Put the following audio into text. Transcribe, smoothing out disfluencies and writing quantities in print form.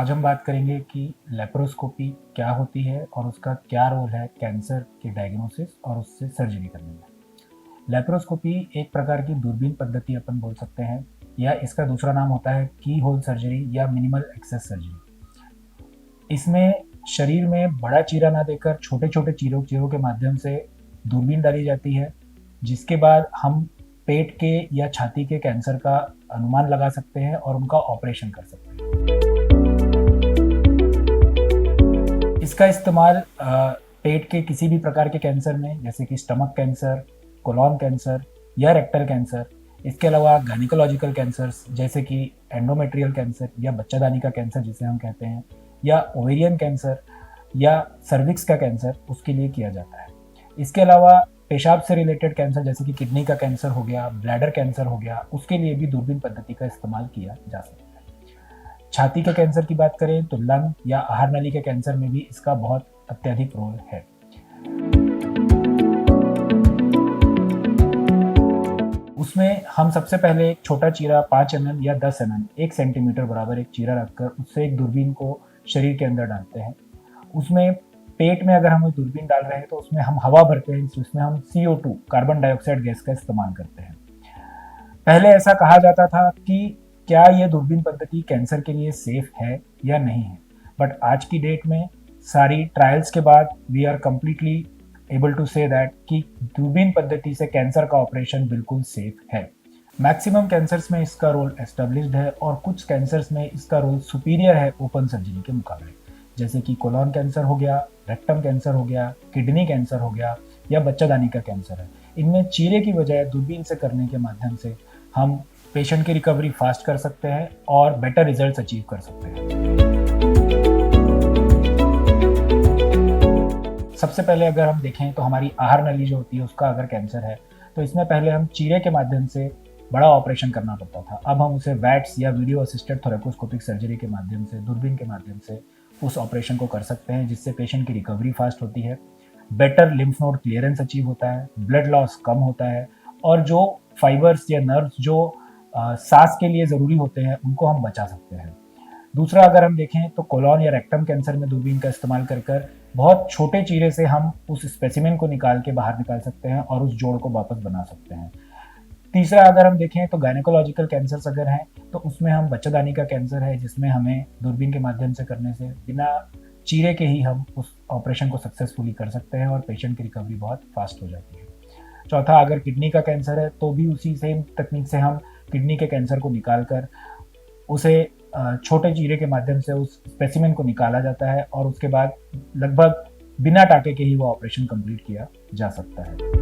आज हम बात करेंगे कि लेप्रोस्कोपी क्या होती है और उसका क्या रोल है कैंसर के डायग्नोसिस और उससे सर्जरी करने में। लेप्रोस्कोपी एक प्रकार की दूरबीन पद्धति अपन बोल सकते हैं, या इसका दूसरा नाम होता है की होल सर्जरी या मिनिमल एक्सेस सर्जरी। इसमें शरीर में बड़ा चीरा ना देकर छोटे छोटे चीरों के माध्यम से दूरबीन डाली जाती है, जिसके बाद हम पेट के या छाती के कैंसर का अनुमान लगा सकते हैं और उनका ऑपरेशन कर सकते हैं। इसका इस्तेमाल पेट के किसी भी प्रकार के कैंसर में, जैसे कि स्टमक कैंसर, कोलॉन कैंसर या रेक्टल कैंसर, इसके अलावा गायनिकोलॉजिकल कैंसर्स जैसे कि एंडोमेट्रियल कैंसर या बच्चादानी का कैंसर जिसे हम कहते हैं, या ओवेरियन कैंसर या सर्विक्स का कैंसर, उसके लिए किया जाता है। इसके अलावा पेशाब से रिलेटेड कैंसर जैसे कि किडनी का कैंसर हो गया, ब्लैडर कैंसर हो गया, उसके लिए भी दूरबीन पद्धति का इस्तेमाल किया जा सकता है। छाती के कैंसर की बात करें तो लंग या आहार नली के कैंसर में भी इसका बहुत अत्यधिक रोल है। उसमें हम सबसे पहले एक छोटा चीरा 5 mm या 10 mm 1 सेंटीमीटर बराबर एक चीरा रखकर उससे एक दूरबीन को शरीर के अंदर डालते हैं। उसमें पेट में अगर हम दूरबीन डाल रहे हैं तो उसमें हम हवा भरते हैं, उसमें हम CO2 कार्बन डाइऑक्साइड गैस का इस्तेमाल करते हैं। पहले ऐसा कहा जाता था कि क्या ये दूरबीन पद्धति कैंसर के लिए सेफ है या नहीं है, बट आज की डेट में सारी ट्रायल्स के बाद we are completely able to say that कि दूरबीन पद्धति से कैंसर का ऑपरेशन बिल्कुल सेफ है। मैक्सिमम कैंसर्स में इसका रोल एस्टेब्लिश्ड है और कुछ कैंसर्स में इसका रोल सुपीरियर है ओपन सर्जरी के मुकाबले, जैसे कि कोलॉन कैंसर हो गया, रेक्टम कैंसर हो गया, किडनी कैंसर हो गया या बच्चादानी का कैंसर है। इनमें चीरे की बजाय दूरबीन से करने के माध्यम से हम पेशेंट की रिकवरी फास्ट कर सकते हैं और बेटर रिजल्ट्स अचीव कर सकते हैं। सबसे पहले अगर हम देखें तो हमारी आहार नली जो होती है उसका अगर कैंसर है तो इसमें पहले हम चीरे के माध्यम से बड़ा ऑपरेशन करना पड़ता था। अब हम उसे वैट्स या वीडियो असिस्टेड थोरेकोस्कोपिक सर्जरी के माध्यम से, दूरबीन के माध्यम से उस ऑपरेशन को कर सकते हैं, जिससे पेशेंट की रिकवरी फास्ट होती है, better lymph node clearance achieve होता है, ब्लड लॉस कम होता है और जो फाइबर्स या नर्व्स जो सांस के लिए ज़रूरी होते हैं उनको हम बचा सकते हैं। दूसरा अगर हम देखें तो कोलॉन या रेक्टम कैंसर में दूरबीन का इस्तेमाल कर बहुत छोटे चीरे से हम उस स्पेसिमेन को निकाल के बाहर निकाल सकते हैं और उस जोड़ को वापस बना सकते हैं। तीसरा अगर हम देखें तो गायनिकोलॉजिकल कैंसर्स अगर हैं तो उसमें हम बच्चादानी का कैंसर है जिसमें हमें दूरबीन के माध्यम से करने से बिना चीरे के ही हम उस ऑपरेशन को सक्सेसफुली कर सकते हैं और पेशेंट की रिकवरी बहुत फास्ट हो जाती है। चौथा अगर किडनी का कैंसर है तो भी उसी सेम तकनीक से हम किडनी के कैंसर को निकालकर उसे छोटे चीरे के माध्यम से उस स्पेसिमेन को निकाला जाता है और उसके बाद लगभग बिना टाके के ही वो ऑपरेशन कंप्लीट किया जा सकता है।